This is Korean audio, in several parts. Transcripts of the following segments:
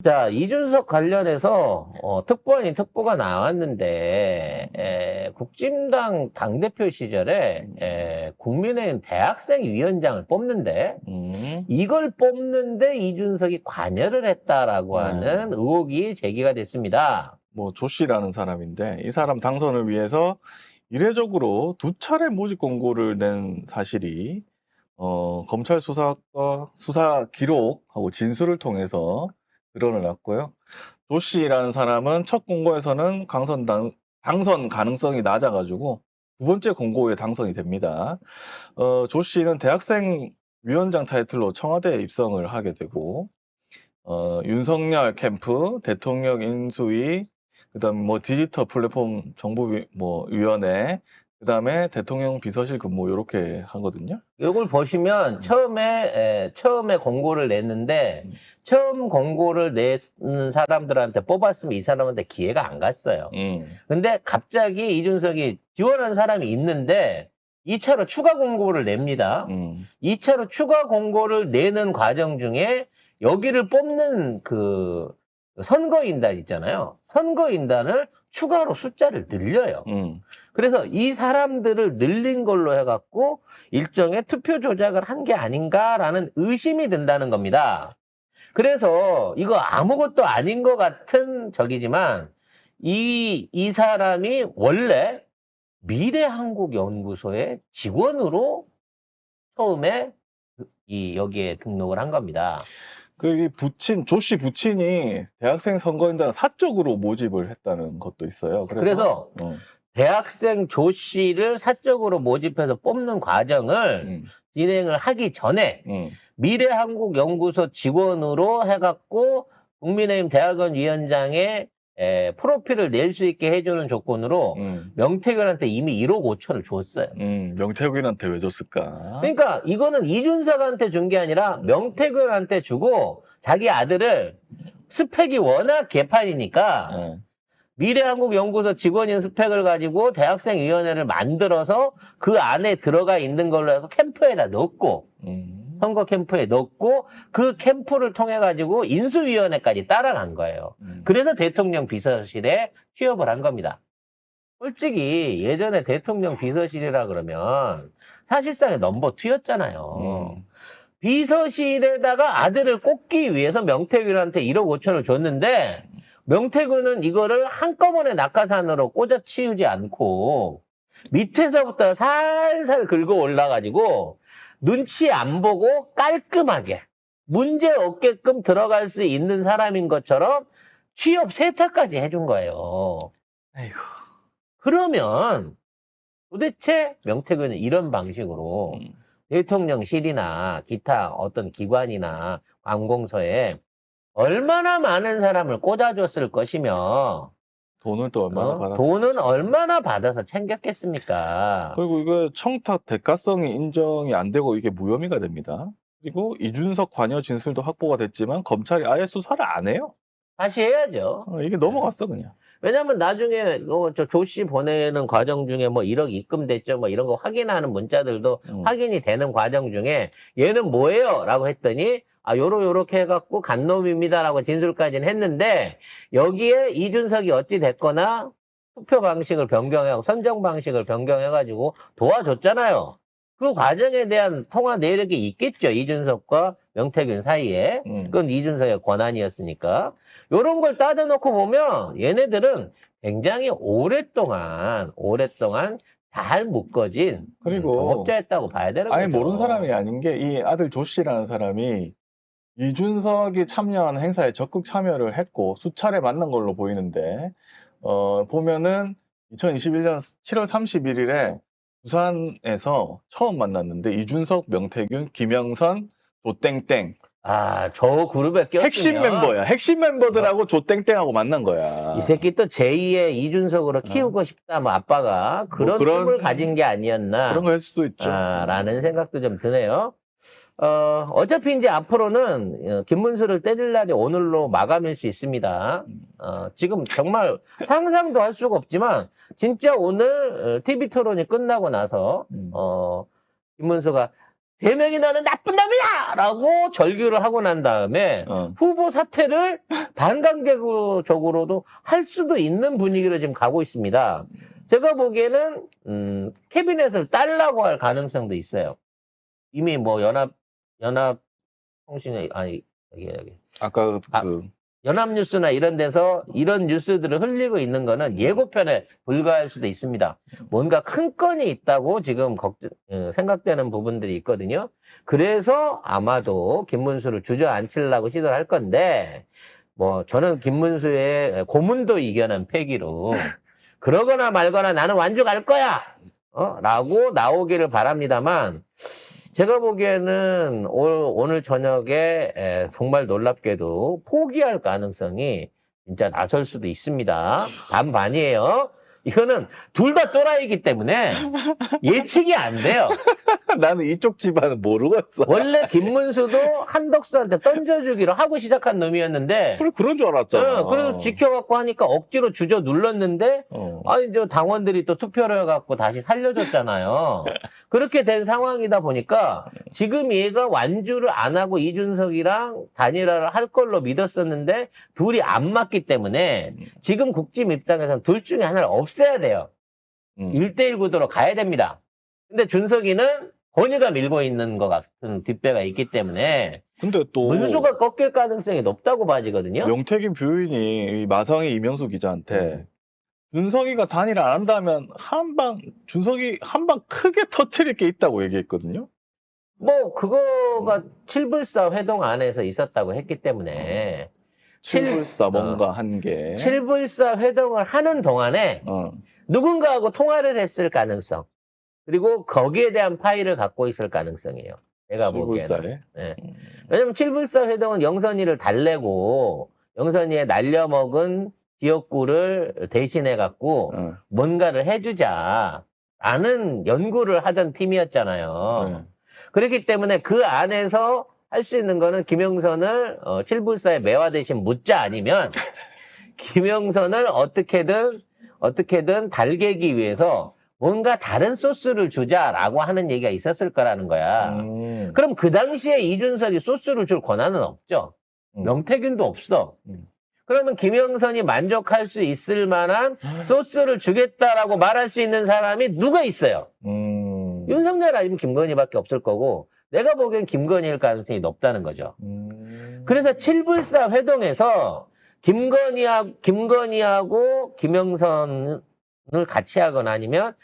자, 이준석 관련해서 특보 아닌 특보가 나왔는데 국진당 당대표 시절에 국민의힘 대학생위원장을 뽑는데 이걸 뽑는데 이준석이 관여를 했다라고 하는 의혹이 제기가 됐습니다. 뭐 조 씨라는 사람인데 이 사람 당선을 위해서 이례적으로 2차례 모집 공고를 낸 사실이 검찰 수사 기록하고 진술을 통해서 드러났고요. 조 씨라는 사람은 첫 공고에서는 당선 가능성이 낮아가지고 2번째 공고에 당선이 됩니다. 조 씨는 대학생 위원장 타이틀로 청와대에 입성을 하게 되고 윤석열 캠프, 대통령 인수위, 그다음 뭐 디지털 플랫폼 정보위원회, 그다음에 대통령 비서실 근무 이렇게 하거든요. 이걸 보시면 처음에 공고를 냈는데 처음 공고를 낸 사람들한테 뽑았으면 이 사람한테 기회가 안 갔어요. 근데 갑자기 이준석이 지원한 사람이 있는데 2차로 추가 공고를 냅니다. 2차로 추가 공고를 내는 과정 중에 여기를 뽑는 그 선거인단 있잖아요. 선거인단을 추가로 숫자를 늘려요. 그래서 이 사람들을 늘린 걸로 해갖고 일종의 투표 조작을 한 게 아닌가라는 의심이 든다는 겁니다. 그래서 이거 아무것도 아닌 것 같은 적이지만 이 사람이 원래 미래한국연구소의 직원으로 처음에 여기에 등록을 한 겁니다. 조 씨 부친이 대학생 선거인단을 사적으로 모집을 했다는 것도 있어요. 그래서 대학생 조 씨를 사적으로 모집해서 뽑는 과정을 진행을 하기 전에 미래한국연구소 직원으로 해갖고 국민의힘 대학원 위원장의 프로필을 낼 수 있게 해주는 조건으로 명태균한테 이미 1억 5천을 줬어요. 명태균한테 왜 줬을까? 그러니까 이거는 이준석한테 준 게 아니라 명태균한테 주고 자기 아들을 스펙이 워낙 개판이니까 미래한국연구소 직원인 스펙을 가지고 대학생위원회를 만들어서 그 안에 들어가 있는 걸로 해서 캠프에다 넣고 선거 캠프에 넣고 그 캠프를 통해 가지고 인수위원회까지 따라간 거예요. 그래서 대통령 비서실에 취업을 한 겁니다. 솔직히 예전에 대통령 비서실이라 그러면 사실상의 넘버 2였잖아요. 비서실에다가 아들을 꽂기 위해서 명태균한테 1억 5천을 줬는데 명태균은 이거를 한꺼번에 낙하산으로 꽂아 치우지 않고 밑에서부터 살살 긁어 올라가지고 눈치 안 보고 깔끔하게 문제 없게끔 들어갈 수 있는 사람인 것처럼 취업 세탁까지 해준 거예요. 아이고. 그러면 도대체 명태균은 이런 방식으로 대통령실이나 기타 어떤 기관이나 관공서에 얼마나 많은 사람을 꽂아줬을 것이며 돈을 또 얼마나 받았을까? 돈은 얼마나 받아서 챙겼겠습니까? 그리고 이거 청탁 대가성이 인정이 안 되고 이게 무혐의가 됩니다. 그리고 이준석 관여 진술도 확보가 됐지만 검찰이 아예 수사를 안 해요. 다시 해야죠. 이게 넘어갔어 그냥. 왜냐면 나중에 조 씨 보내는 과정 중에 뭐 1억 입금됐죠 뭐 이런 거 확인하는 문자들도 확인이 되는 과정 중에 얘는 뭐예요? 라고 했더니 요렇게 해갖고 간놈입니다 라고 진술까지는 했는데 여기에 이준석이 어찌 됐거나 투표 방식을 변경하고 선정 방식을 변경해가지고 도와줬잖아요. 그 과정에 대한 통화 내역이 있겠죠. 이준석과 명태균 사이에. 그건 이준석의 권한이었으니까. 요런 걸 따져놓고 보면 얘네들은 굉장히 오랫동안 잘 묶어진 그리고 동업자였다고 봐야 되는 아예 거죠. 모르는 사람이 아닌 게 이 아들 조 씨라는 사람이 이준석이 참여한 행사에 적극 참여를 했고 수차례 만난 걸로 보이는데 보면은 2021년 7월 31일에 부산에서 처음 만났는데 이준석, 명태균, 김영선, 조땡땡 저 그룹에 꼈으면 핵심 멤버야. 핵심 멤버들하고 조땡땡하고 만난 거야. 이 새끼 또 제2의 이준석으로 키우고 싶다. 뭐 아빠가 그런 꿈을 가진 게 아니었나. 그런 거 할 수도 있죠. 라는 생각도 좀 드네요. 어차피 이제 앞으로는 김문수를 때릴 날이 오늘로 마감일 수 있습니다. 지금 정말 상상도 할 수가 없지만 진짜 오늘 TV 토론이 끝나고 나서 김문수가 대명이 나쁜 놈이야! 라고 절규를 하고 난 다음에 후보 사퇴를 반강제적으로도 할 수도 있는 분위기로 지금 가고 있습니다. 제가 보기에는 캐비넷을 딸라고 할 가능성도 있어요. 이미 뭐 연합통신에 여기 아까 연합뉴스나 이런 데서 이런 뉴스들을 흘리고 있는 거는 예고편에 불과할 수도 있습니다. 뭔가 큰 건이 있다고 지금 생각되는 부분들이 있거든요. 그래서 아마도 김문수를 주저앉히려고 시도를 할 건데, 뭐 저는 김문수의 고문도 이겨낸 패기로 그러거나 말거나 나는 완주 갈 거야! 라고 나오기를 바랍니다만, 제가 보기에는 오늘 저녁에 정말 놀랍게도 포기할 가능성이 진짜 나설 수도 있습니다. 반반이에요. 이거는 둘 다 또라이기 때문에 예측이 안 돼요. 나는 이쪽 집안은 모르겠어. 원래 김문수도 한덕수한테 던져주기로 하고 시작한 놈이었는데 그래, 그런 줄 알았잖아. 그래서 지켜갖고 하니까 억지로 주저 눌렀는데 이제 당원들이 또 투표를 해갖고 다시 살려줬잖아요. 그렇게 된 상황이다 보니까 지금 얘가 완주를 안 하고 이준석이랑 단일화를 할 걸로 믿었었는데 둘이 안 맞기 때문에 지금 국짐 입장에서는 둘 중에 하나를 없애야 돼요. 1대1 구도로 가야 됩니다. 근데 준석이는 권위가 밀고 있는 것 같은 뒷배가 있기 때문에 근데 또 문수가 꺾일 가능성이 높다고 봐지거든요. 명태균 부인이 마성의 이명수 기자한테 준석이가 단일 안 한다면 준석이 한 방 크게 터뜨릴 게 있다고 얘기했거든요. 뭐 그거가 7불사 회동 안에서 있었다고 했기 때문에 7불사 뭔가 한 게 7불사 회동을 하는 동안에 누군가하고 통화를 했을 가능성, 그리고 거기에 대한 파일을 갖고 있을 가능성이에요. 제가 보기에는. 네. 왜냐면 7불사 회동은 영선이를 달래고 영선이의 날려먹은 지역구를 대신해갖고 뭔가를 해주자라는 연구를 하던 팀이었잖아요. 그렇기 때문에 그 안에서 할 수 있는 거는 김영선을 7불사에 매화 대신 묻자, 아니면 김영선을 어떻게든 달게기 위해서 뭔가 다른 소스를 주자라고 하는 얘기가 있었을 거라는 거야. 그럼 그 당시에 이준석이 소스를 줄 권한은 없죠. 명태균도 없어. 그러면 김영선이 만족할 수 있을 만한 소스를 주겠다라고 말할 수 있는 사람이 누가 있어요? 윤석열 아니면 김건희밖에 없을 거고, 내가 보기엔 김건희일 가능성이 높다는 거죠. 그래서 7불사 회동에서 김건희하고 김영선을 같이 하거나 아니면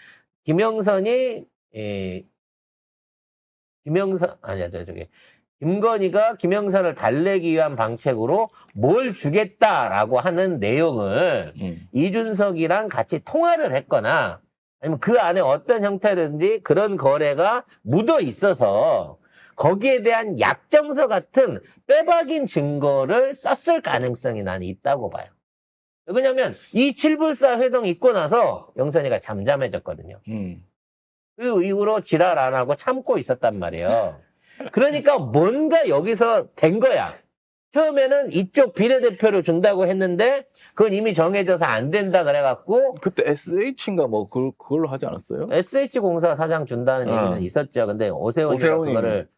김건희가 김영선을 달래기 위한 방책으로 뭘 주겠다라고 하는 내용을 이준석이랑 같이 통화를 했거나 아니면 그 안에 어떤 형태든지 그런 거래가 묻어 있어서 거기에 대한 약정서 같은 빼박인 증거를 썼을 가능성이 나는 있다고 봐요. 왜냐면 이 7불사 회동 있고 나서 영선이가 잠잠해졌거든요. 그 이후로 지랄 안 하고 참고 있었단 말이에요. 그러니까 뭔가 여기서 된 거야. 처음에는 이쪽 비례대표를 준다고 했는데 그건 이미 정해져서 안 된다 그래갖고 그때 SH인가 뭐 그걸로 하지 않았어요? SH공사 사장 준다는 얘기는 있었죠. 근데 오세훈이가 그거를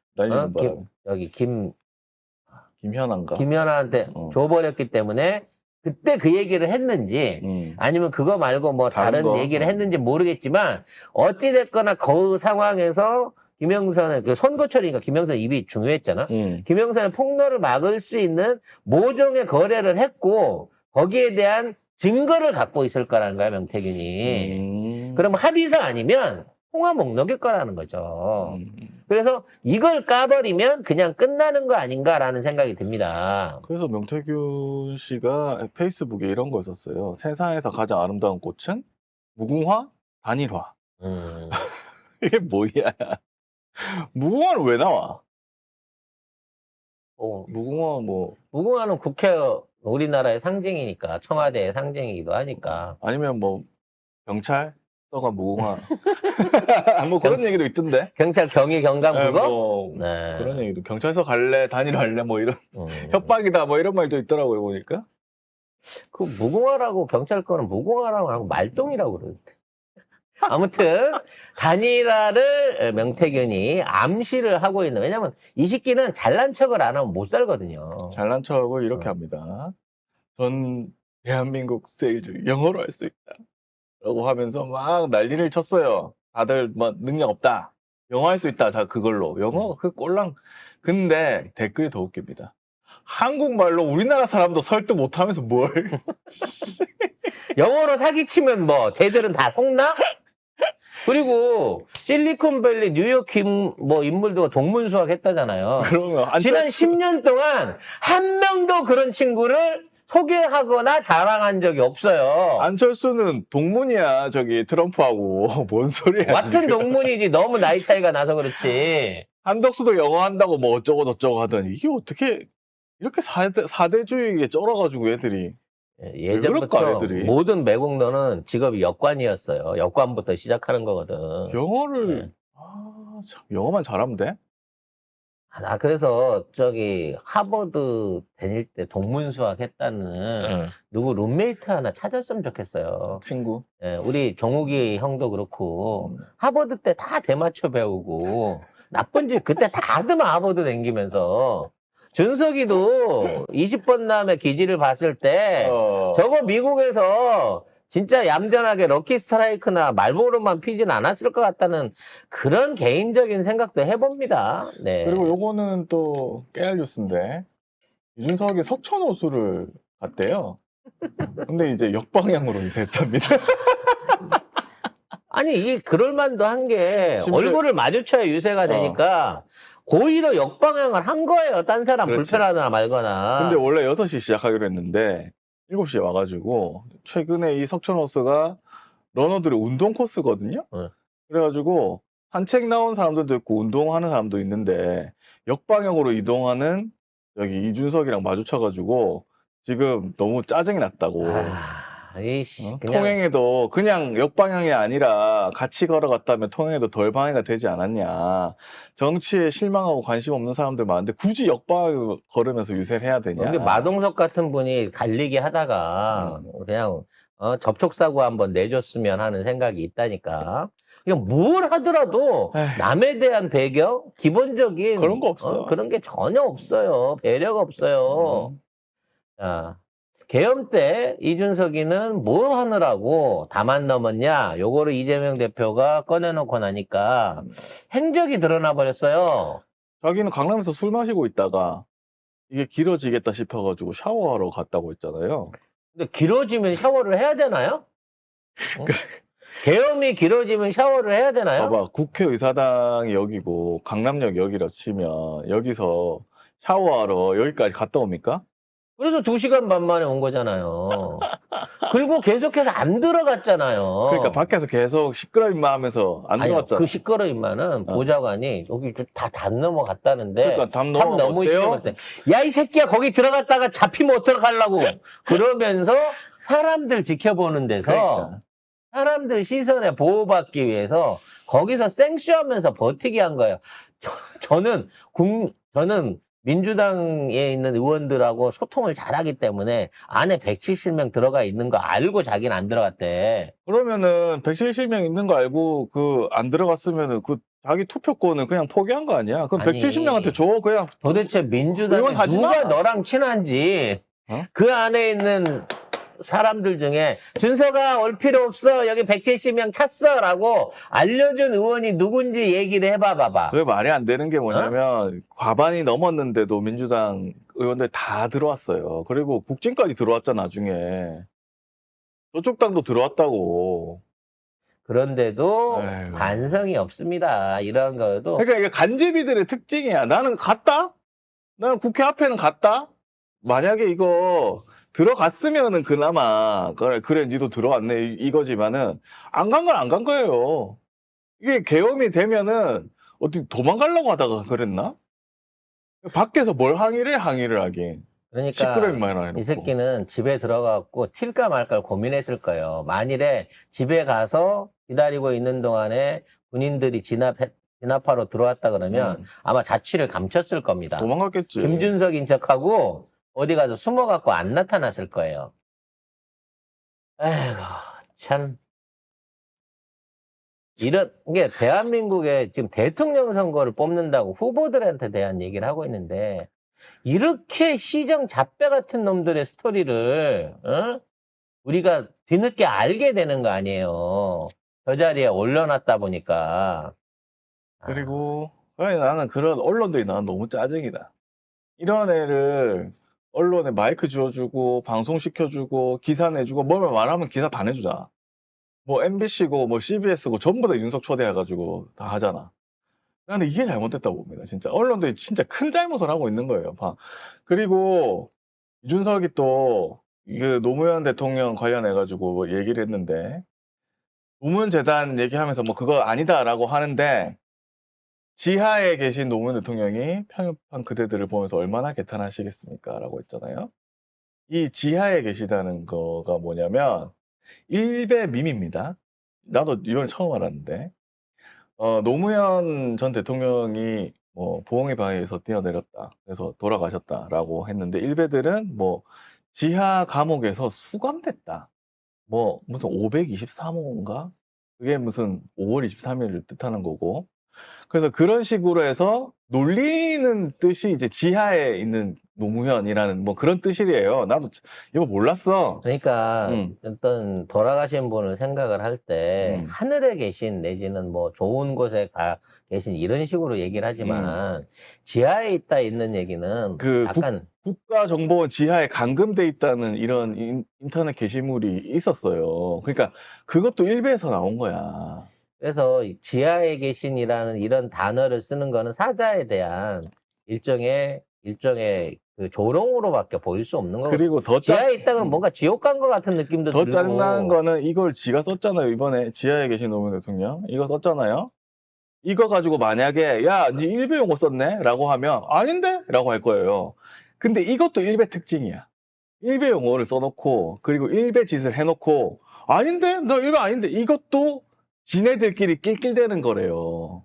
김현아한테 줘버렸기 때문에 그때 그 얘기를 했는지 아니면 그거 말고 뭐 다른 얘기를 했는지 모르겠지만 어찌됐거나 그 상황에서 김영선의 그 선거철이니까 김영선 입이 중요했잖아. 김영선의 폭로를 막을 수 있는 모종의 거래를 했고 거기에 대한 증거를 갖고 있을 거라는 거야, 명태균이. 그럼 합의서 아니면 통화 목록일 거라는 거죠. 그래서 이걸 까버리면 그냥 끝나는 거 아닌가라는 생각이 듭니다. 그래서 명태균 씨가 페이스북에 이런 거 썼어요. 세상에서 가장 아름다운 꽃은 무궁화, 단일화. 이게 뭐야? 무궁화는 왜 나와? 무궁화는 우리나라의 상징이니까, 청와대의 상징이기도 하니까. 아니면 뭐 경찰서가 무궁화. 뭐 그런 얘기도 있던데. 경찰 경위 경감 그거? 네. 그런 얘기도. 경찰서 갈래, 단일할래, 뭐 이런 협박이다, 뭐 이런 말도 있더라고요 보니까. 그 무궁화라고 경찰 거는 무궁화라고 하고 말똥이라고 그러는데. 아무튼 단일화를 명태균이 암시를 하고 있는. 왜냐면 이 시기는 잘난 척을 안 하면 못 살거든요. 잘난 척을 이렇게 합니다. 전 대한민국 세일즈 영어로 할 수 있다. 라고 하면서 막 난리를 쳤어요. 다들 뭐 능력 없다. 영어 할 수 있다. 자, 그걸로. 영어 그 꼴랑. 근데 댓글이 더 웃깁니다. 한국말로 우리나라 사람도 설득 못하면서 뭘? 영어로 사기치면 뭐 쟤들은 다 속나? 그리고 실리콘밸리 뉴욕 뭐 인물도 동문수학 했다잖아요. 그러면 지난 안철수 10년 동안 한 명도 그런 친구를 소개하거나 자랑한 적이 없어요. 안철수는 동문이야. 저기 트럼프하고 뭔 소리야? 같은 지금. 동문이지 너무 나이 차이가 나서 그렇지. 한덕수도 영어 한다고 뭐 어쩌고 저쩌고 하더니 이게 어떻게 이렇게 사대주의에 쩔어가지고 애들이 예전부터 그럴까, 애들이? 모든 외국노는 직업이 여관이었어요. 여관부터 시작하는 거거든. 영어를 네. 참, 영어만 잘하면 돼? 나 그래서 저기 하버드 다닐 때 동문수학 했다는 누구 룸메이트 하나 찾았으면 좋겠어요. 친구. 예, 우리 정욱이 형도 그렇고 하버드 때 다 대마초 배우고 나쁜 짓 그때 다 하더만 하버드 다니면서 준석이도 20번 남의 기지를 봤을 때 저거 미국에서 진짜 얌전하게 럭키 스트라이크나 말보로만 피진 않았을 것 같다는 그런 개인적인 생각도 해봅니다. 네. 그리고 요거는 또 깨알 뉴스인데 유준석이 석촌호수를 갔대요. 근데 이제 역방향으로 이사했답니다. 아니 이 그럴만도 한 게 심지어- 얼굴을 마주쳐야 유세가 되니까 고의로 역방향을 한 거예요. 딴 사람 그렇지. 불편하거나 말거나. 근데 원래 6시 시작하기로 했는데 7시에 와가지고 최근에 이 석촌호수가 러너들의 운동 코스거든요. 네. 그래가지고 산책 나온 사람들도 있고 운동하는 사람도 있는데 역방향으로 이동하는 여기 이준석이랑 마주쳐가지고 지금 너무 짜증이 났다고. 이씨, 통행에도 그냥 역방향이 아니라 같이 걸어갔다면 통행에도 덜 방해가 되지 않았냐. 정치에 실망하고 관심 없는 사람들 많은데 굳이 역방향을 걸으면서 유세를 해야 되냐. 근데 마동석 같은 분이 달리기 하다가 그냥 접촉사고 한번 내줬으면 하는 생각이 있다니까. 이거 뭘 하더라도 에휴. 남에 대한 배경, 기본적인 그런 거 없어. 그런 게 전혀 없어요. 배려가 없어요. 자, 계엄 때 이준석이는 뭐 하느라고 다만 넘었냐? 요거를 이재명 대표가 꺼내놓고 나니까 행적이 드러나 버렸어요. 자기는 강남에서 술 마시고 있다가 이게 길어지겠다 싶어가지고 샤워하러 갔다고 했잖아요. 근데 길어지면 샤워를 해야 되나요? 계엄이 길어지면 샤워를 해야 되나요? 봐봐, 국회의사당이 여기고 강남역 여기라 치면 여기서 샤워하러 여기까지 갔다 옵니까? 그래서 2시간 반 만에 온 거잖아요. 그리고 계속해서 안 들어갔잖아요. 그러니까 밖에서 계속 시끄러움만 하면서 안 아니요, 들어갔잖아. 그 시끄러움만은 보좌관이 여기 다 넘어갔다는데 그러니까 담 넘어갔대요? 야, 이 새끼야 거기 들어갔다가 잡히면 어떡하려고 그러면서 사람들 지켜보는 데서 그러니까. 사람들 시선에 보호받기 위해서 거기서 생쇼하면서 버티게 한 거예요. 저는 민주당에 있는 의원들하고 소통을 잘하기 때문에 안에 170명 들어가 있는 거 알고 자기는 안 들어갔대. 그러면은 170명 있는 거 알고 그 안 들어갔으면은 그 자기 투표권을 그냥 포기한 거 아니야? 그럼 아니. 170명한테 줘 그냥. 도대체 민주당에 의원 하지 누가 마. 너랑 친한지 그 안에 있는 사람들 중에 준서가 올 필요 없어 여기 170명 찼어 라고 알려준 의원이 누군지 얘기를 해봐봐. 그게 말이 안 되는 게 뭐냐면 과반이 넘었는데도 민주당 의원들 다 들어왔어요. 그리고 국진까지 들어왔잖아 나중에. 저쪽 당도 들어왔다고. 그런데도 에휴. 반성이 없습니다. 이런 거도 그러니까 이게 간제비들의 특징이야. 나는 갔다? 나는 국회 앞에는 갔다? 만약에 이거 들어갔으면은 그나마 그래 니도 들어왔네 이거지만은 안 간 건 안 간 거예요. 이게 계엄이 되면은 어떻게 도망가려고 하다가 그랬나? 밖에서 뭘 항의를 하긴. 그러니까 시끄러움만 해놓고. 이 새끼는 집에 들어가고 튈까 말까 고민했을 거예요. 만일에 집에 가서 기다리고 있는 동안에 군인들이 진압하러 들어왔다 그러면 아마 자취를 감췄을 겁니다. 도망갔겠지. 김준석인 척하고 어디 가서 숨어갖고 안 나타났을 거예요. 아이고 참 이런 게 대한민국의 지금 대통령 선거를 뽑는다고 후보들한테 대한 얘기를 하고 있는데 이렇게 시정 잡배 같은 놈들의 스토리를 우리가 뒤늦게 알게 되는 거 아니에요. 저 자리에 올려놨다 보니까. 그리고 아니, 나는 그런 언론들이 나는 너무 짜증이다. 이런 애를 언론에 마이크 주어주고 방송 시켜주고 기사 내주고 뭐만 말하면 기사 다 내주자. 뭐 MBC고 뭐 CBS고 전부 다 이준석 초대해가지고 다 하잖아. 나는 이게 잘못됐다고 봅니다. 진짜 언론들이 진짜 큰 잘못을 하고 있는 거예요. 그리고 이준석이 또 그 노무현 대통령 관련해가지고 뭐 얘기를 했는데 노무현 재단 얘기하면서 뭐 그거 아니다라고 하는데 지하에 계신 노무현 대통령이 편협한 그대들을 보면서 얼마나 개탄하시겠습니까? 라고 했잖아요. 이 지하에 계시다는 거가 뭐냐면 일베 밈입니다. 나도 이번에 처음 알았는데 노무현 전 대통령이 뭐 보험에 방해해서 뛰어내렸다. 그래서 돌아가셨다라고 했는데 일베들은 뭐 지하 감옥에서 수감됐다. 뭐 무슨 523호인가? 그게 무슨 5월 23일을 뜻하는 거고. 그래서 그런 식으로 해서 놀리는 뜻이 이제 지하에 있는 노무현이라는 뭐 그런 뜻이래요. 나도 이거 몰랐어. 그러니까 어떤 돌아가신 분을 생각을 할 때 하늘에 계신 내지는 뭐 좋은 곳에 계신 이런 식으로 얘기를 하지만 지하에 있는 얘기는 그 약간 국가정보원 지하에 감금돼 있다는 이런 인터넷 게시물이 있었어요. 그러니까 그것도 일베에서 나온 거야. 그래서 지하에 계신이라는 이런 단어를 쓰는 거는 사자에 대한 일종의 그 조롱으로밖에 보일 수 없는 거고. 그리고 지하에 있다 그러면 뭔가 지옥 간 것 같은 느낌도 더 들고. 짜증나는 거는 이걸 지가 썼잖아요. 이번에 지하에 계신 노무현 대통령 이거 썼잖아요. 이거 가지고 만약에 야, 니 일베 용어 썼네? 라고 하면 아닌데? 라고 할 거예요. 근데 이것도 일베 특징이야. 일베 용어를 써놓고 그리고 일베 짓을 해놓고 아닌데? 너 일베 아닌데? 이것도 지네들끼리 낄낄대는 거래요.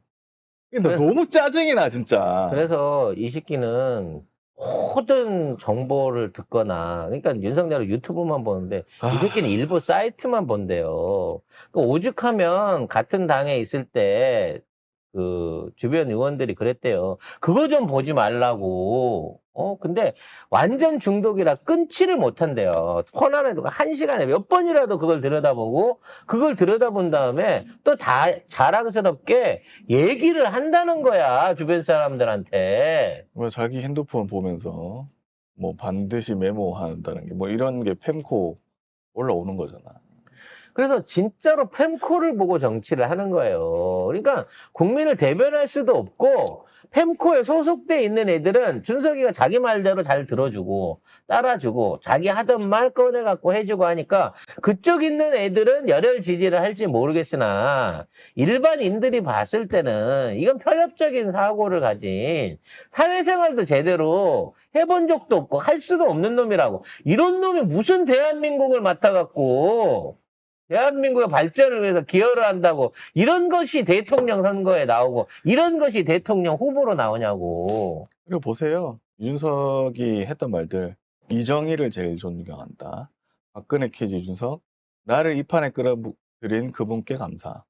나 너무 짜증이 나 진짜. 그래서 이 새끼는 모든 정보를 듣거나 그러니까 윤석열은 유튜브만 보는데 이 새끼는 일부 사이트만 본대요. 오죽하면 같은 당에 있을 때 그 주변 의원들이 그랬대요. 그거 좀 보지 말라고. 근데 완전 중독이라 끊지를 못한대요. 코난에도 1시간에 몇 번이라도 그걸 들여다보고 그걸 들여다본 다음에 또 자랑스럽게 얘기를 한다는 거야. 주변 사람들한테. 뭐 자기 핸드폰 보면서 뭐 반드시 메모한다는 게 뭐 이런 게 팸코 올라오는 거잖아. 그래서 진짜로 팸코를 보고 정치를 하는 거예요. 그러니까 국민을 대변할 수도 없고 팸코에 소속돼 있는 애들은 준석이가 자기 말대로 잘 들어주고 따라주고 자기 하던 말 꺼내갖고 해주고 하니까 그쪽 있는 애들은 열혈 지지를 할지 모르겠으나 일반인들이 봤을 때는 이건 편협적인 사고를 가진 사회생활도 제대로 해본 적도 없고 할 수도 없는 놈이라고. 이런 놈이 무슨 대한민국을 맡아갖고 대한민국의 발전을 위해서 기여를 한다고 이런 것이 대통령 선거에 나오고 이런 것이 대통령 후보로 나오냐고. 그리고 보세요. 이준석이 했던 말들. 이정희를 제일 존경한다. 박근혜 캐지 이준석. 나를 이 판에 끌어들인 그분께 감사.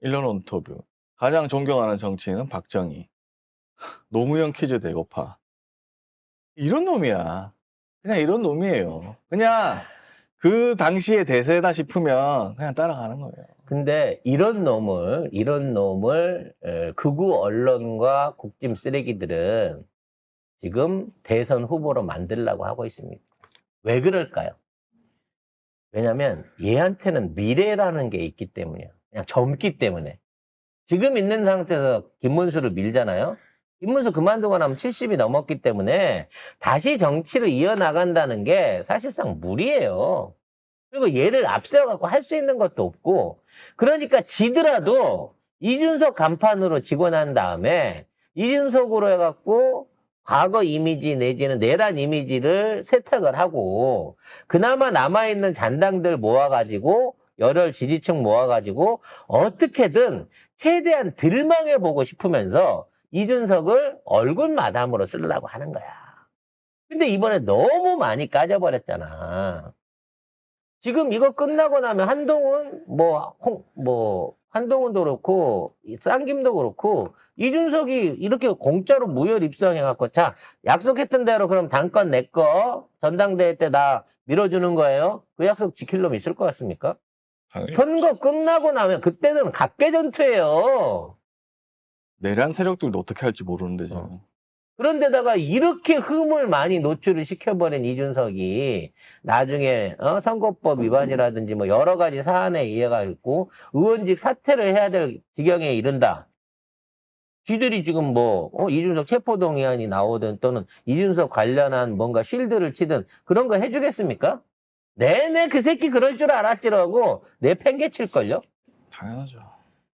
일론 인터뷰. 가장 존경하는 정치인은 박정희. 노무현 퀴즈 대고파. 이런 놈이야. 그냥 이런 놈이에요. 그냥 그 당시의 대세다 싶으면 그냥 따라가는 거예요. 근데 이런 놈을 극우 언론과 국짐 쓰레기들은 지금 대선 후보로 만들려고 하고 있습니다. 왜 그럴까요? 왜냐면 얘한테는 미래라는 게 있기 때문이에요. 그냥 젊기 때문에. 지금 있는 상태에서 김문수를 밀잖아요. 김문수 그만두고 나면 70이 넘었기 때문에 다시 정치를 이어나간다는 게 사실상 무리예요. 그리고 얘를 앞세워갖고 할 수 있는 것도 없고, 그러니까 지더라도 이준석 간판으로 지고 난 다음에 이준석으로 해갖고 과거 이미지 내지는 내란 이미지를 세탁을 하고 그나마 남아있는 잔당들 모아가지고 열혈 지지층 모아가지고 어떻게든 최대한 덜 망해보고 싶으면서 이준석을 얼굴 마담으로 쓰려고 하는 거야. 근데 이번에 너무 많이 까져버렸잖아. 지금 이거 끝나고 나면 한동훈, 한동훈도 그렇고, 이 쌍김도 그렇고, 이준석이 이렇게 공짜로 무혈 입성해갖고, 자, 약속했던 대로 그럼 당권 내 거, 전당대회 때 나 밀어주는 거예요? 그 약속 지킬 놈 있을 것 같습니까? 당연히 선거 끝나고 나면 그때는 각계전투예요. 내란 세력들도 어떻게 할지 모르는데 지금. 그런데다가 이렇게 흠을 많이 노출을 시켜버린 이준석이 나중에 선거법 위반이라든지 뭐 여러 가지 사안에 이해가 있고 의원직 사퇴를 해야 될 지경에 이른다. 쥐들이 지금 이준석 체포동의안이 나오든 또는 이준석 관련한 뭔가 쉴드를 치든 그런 거 해주겠습니까? 내내 그 새끼 그럴 줄 알았지라고 내 팽개칠걸요? 당연하죠.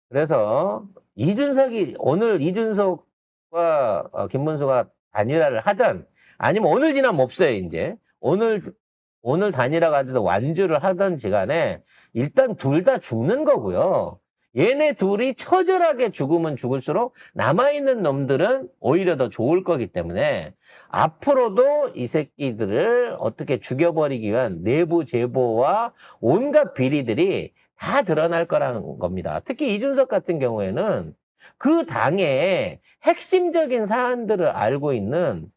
그래서 오늘 이준석과 김문수가 단일화를 하든 아니면 오늘 지나면 없어요, 이제. 오늘 단일화가 하든 완주를 하든지 간에 일단 둘 다 죽는 거고요. 얘네 둘이 처절하게 죽으면 죽을수록 남아있는 놈들은 오히려 더 좋을 거기 때문에 앞으로도 이 새끼들을 어떻게 죽여버리기 위한 내부 제보와 온갖 비리들이 다 드러날 거라는 겁니다. 특히 이준석 같은 경우에는 그 당의 핵심적인 사안들을 알고 있는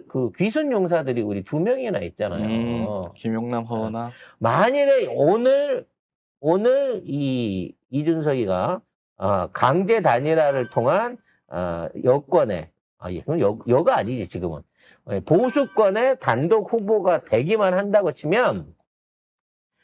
그 귀순 용사들이 우리 2명이나 있잖아요. 김용남, 허은하. 만일에 오늘 이 이준석이가 강제 단일화를 통한 여권에 그럼 여가 아니지 지금은 보수권의 단독 후보가 되기만 한다고 치면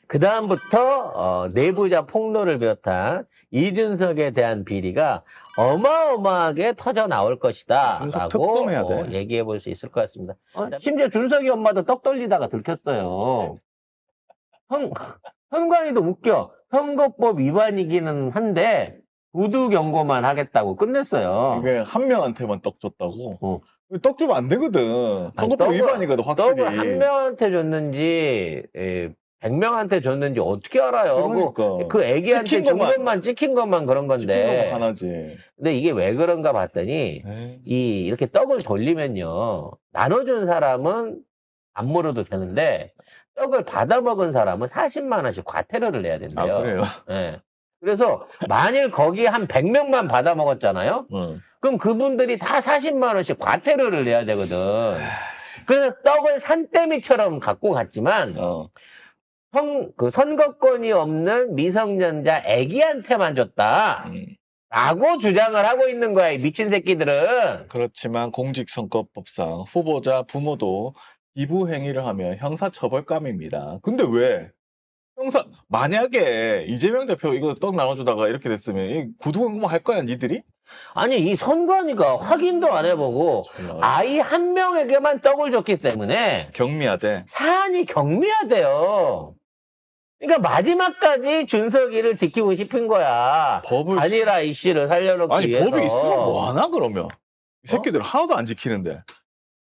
그 다음부터 내부자 폭로를 비롯한 이준석에 대한 비리가 어마어마하게 터져 나올 것이다 준석 라고 특검해야 돼. 얘기해 볼 수 있을 것 같습니다. 심지어 준석이 엄마도 떡 돌리다가 들켰어요. 선관위도 웃겨. 선거법 위반이기는 한데 구두 경고만 하겠다고 끝냈어요. 이게 한 명한테만 떡 줬다고. 떡 주면 안 되거든. 선거법 위반이거든 확실히. 떡을 한 명한테 줬는지 100명한테 줬는지 어떻게 알아요? 그러니까. 그 애기한테 준 것만 찍힌 것만 그런 건데. 찍힌 것만 하나지. 근데 이게 왜 그런가 봤더니 이렇게 떡을 돌리면요. 나눠준 사람은 안 물어도 되는데 떡을 받아먹은 사람은 40만 원씩 과태료를 내야 된대요. 아, 그래요? 네. 그래서 만일 거기 한 100명만 받아먹었잖아요. 그럼 그분들이 다 40만 원씩 과태료를 내야 되거든. 그래서 떡을 산더미처럼 갖고 갔지만 그 선거권이 없는 미성년자 애기한테만 줬다. 라고 주장을 하고 있는 거야, 이 미친 새끼들은. 그렇지만 공직선거법상 후보자 부모도 기부 행위를 하면 형사처벌감입니다. 근데 왜? 만약에 이재명 대표 이거 떡 나눠주다가 이렇게 됐으면 구두공무만 할 거야, 니들이? 아니, 이 선관위가 확인도 안 해보고 아이 한 명에게만 떡을 줬기 때문에 경미하대. 사안이 경미하대요. 그러니까 마지막까지 준석이를 지키고 싶은 거야. 단일화 이슈를 살려놓기 위해서. 법이 있으면 뭐 하나 그러면? 이 새끼들 하나도 안 지키는데.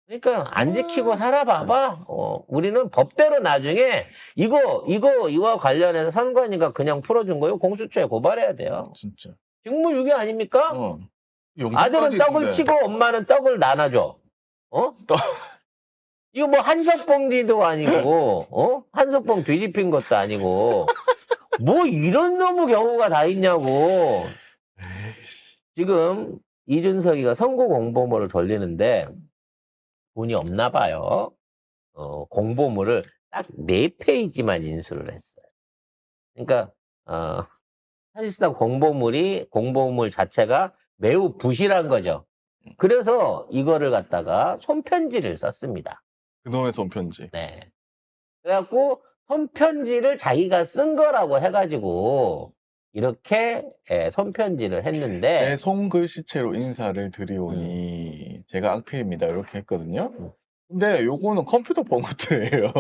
그러니까 안 지키고 살아봐봐. 우리는 법대로 나중에 이와 관련해서 선관위가 그냥 풀어준 거요. 공수처에 고발해야 돼요. 진짜. 직무유기 아닙니까? 아들은 영상까지 떡을 있는데. 치고 엄마는 떡을 나눠줘. 이거 뭐 한석봉지도 아니고, 한석봉 뒤집힌 것도 아니고, 뭐 이런 너무 경우가 다 있냐고. 지금 이준석이가 선거 공보물을 돌리는데 돈이 없나 봐요. 공보물을 딱 4페이지만 인수를 했어요. 그러니까 사실상 공보물 자체가 매우 부실한 거죠. 그래서 이거를 갖다가 손편지를 썼습니다. 그놈의 손편지. 네. 그래갖고 손편지를 자기가 쓴 거라고 해가지고 이렇게 손편지를 했는데 제 손글씨체로 인사를 드리오니 제가 악필입니다. 이렇게 했거든요. 근데 요거는 컴퓨터 본 것들이에요.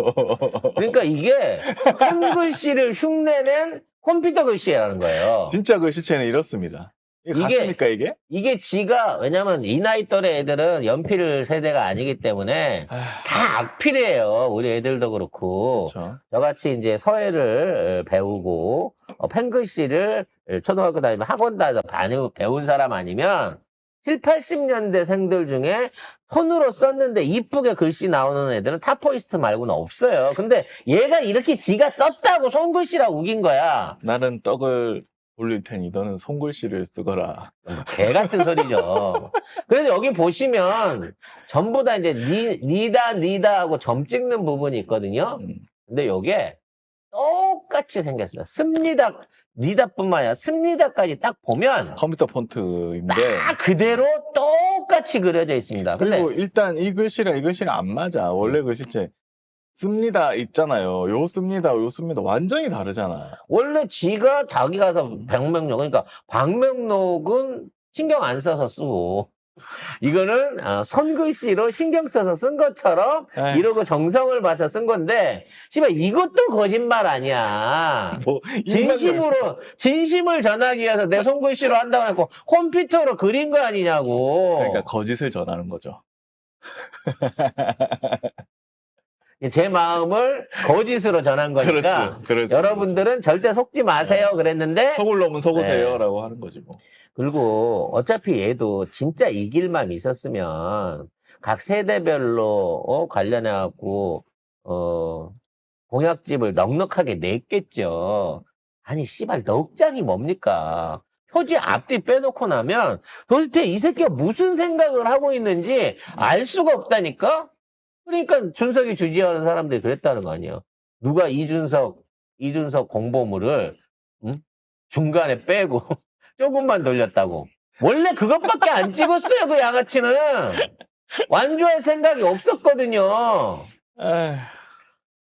그러니까 이게 손글씨를 흉내낸 컴퓨터 글씨라는 거예요. 진짜 글씨체는 이렇습니다. 이게 같습니까 이게? 이게 지가 왜냐면 이 나이 또래 애들은 연필 세대가 아니기 때문에 다 악필이에요. 우리 애들도 그렇고. 그렇죠. 저같이 이제 서예를 배우고 펜글씨를 초등학교 다니면 학원 다녀서 배운 사람 아니면 7, 80년대생들 중에 손으로 썼는데 이쁘게 글씨 나오는 애들은 타포이스트 말고는 없어요. 근데 얘가 이렇게 지가 썼다고 손글씨라 우긴 거야. 나는 떡을 돌릴 테니 너는 손글씨를 쓰거라. 개 같은 소리죠. 그래서 여기 보시면 전부 다 이제 니다 하고 점 찍는 부분이 있거든요. 근데 요게 똑같이 생겼어요. 니다뿐만 아니라 습니다까지 딱 보면 컴퓨터 폰트인데. 딱 그대로 똑같이 그려져 있습니다. 그리고 근데 일단 이 글씨랑 이 글씨랑 안 맞아. 원래 글씨체 씁니다 있잖아요. 요 씁니다, 요 씁니다 완전히 다르잖아. 원래 지가 자기 가서 방명록, 그러니까 방명록은 신경 안 써서 쓰고 이거는 손글씨로 신경 써서 쓴 것처럼 에이. 이러고 정성을 바쳐 쓴 건데 씨발 이것도 거짓말 아니야. 뭐 진심을 전하기 위해서 내 손글씨로 한다고 해고 컴퓨터로 그린 거 아니냐고. 그러니까 거짓을 전하는 거죠. 제 마음을 거짓으로 전한 거니까 그렇지. 여러분들은 절대 속지 마세요 그랬는데 속을 놈은 속으세요 네. 라고 하는 거지 뭐. 그리고 어차피 얘도 진짜 이길만 있었으면 각 세대별로 관련해갖고 공약집을 넉넉하게 냈겠죠. 아니 씨발 넉 장이 뭡니까? 표지 앞뒤 빼놓고 나면 도대체 이 새끼가 무슨 생각을 하고 있는지 알 수가 없다니까? 그러니까 준석이 주지하는 사람들이 그랬다는 거 아니에요. 누가 이준석 공보물을 중간에 빼고 조금만 돌렸다고. 원래 그것밖에 안 찍었어요, 그 양아치는. 완주할 생각이 없었거든요. 에휴.